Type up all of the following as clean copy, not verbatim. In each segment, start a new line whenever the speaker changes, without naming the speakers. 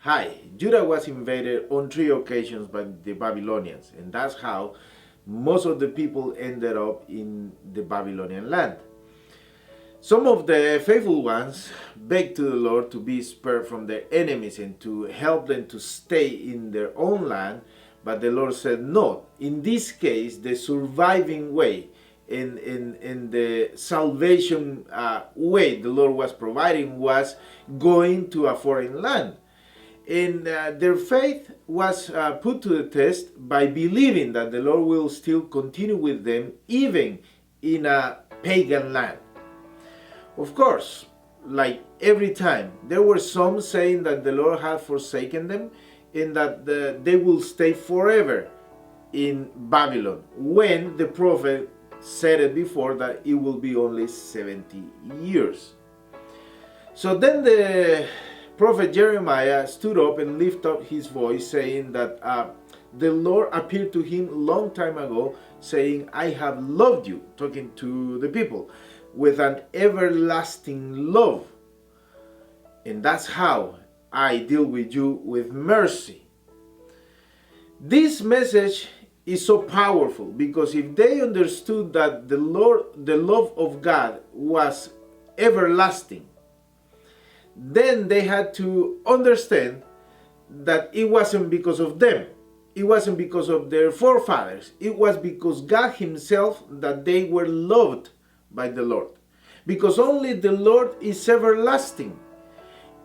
Hi, Judah was invaded on 3 occasions by the Babylonians, and that's how most of the people ended up in the Babylonian land. Some of the faithful ones begged to the Lord to be spared from their enemies and to help them to stay in their own land, but the Lord said no. In this case, the surviving way in the salvation way the Lord was providing was going to a foreign land. And their faith was put to the test by believing that the Lord will still continue with them even in a pagan land. Of course, like every time, there were some saying that the Lord had forsaken them and that they will stay forever in Babylon, when the prophet said it before that it will be only 70 years. So then the prophet Jeremiah stood up and lifted up his voice, saying that the Lord appeared to him a long time ago, saying, I have loved you, talking to the people, with an everlasting love. And that's how I deal with you, with mercy. This message is so powerful because if they understood that the love of God was everlasting, then they had to understand that it wasn't because of them. It wasn't because of their forefathers. It was because God Himself that they were loved by the Lord. Because only the Lord is everlasting.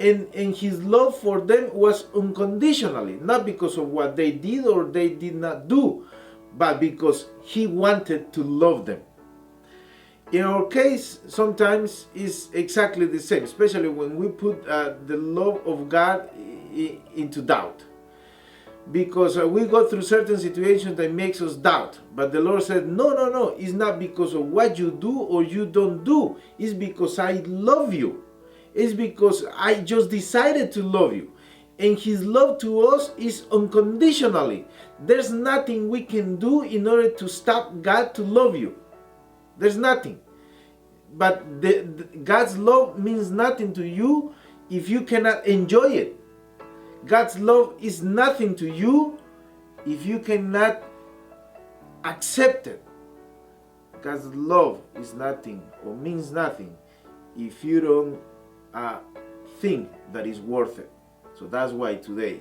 And His love for them was unconditionally, not because of what they did or they did not do, but because He wanted to love them. In our case, sometimes it's exactly the same, especially when we put the love of God into doubt. Because we go through certain situations that makes us doubt. But the Lord said, no, it's not because of what you do or you don't do. It's because I love you. It's because I just decided to love you. And His love to us is unconditionally. There's nothing we can do in order to stop God to love you. There's nothing. But God's love means nothing to you if you cannot enjoy it. God's love is nothing to you if you cannot accept it. God's love is nothing or means nothing if you don't think that it's worth it. So that's why today,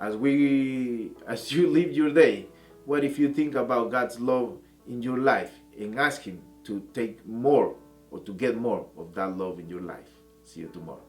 as you live your day, what if you think about God's love in your life and ask Him to take more or to get more of that love in your life? See you tomorrow.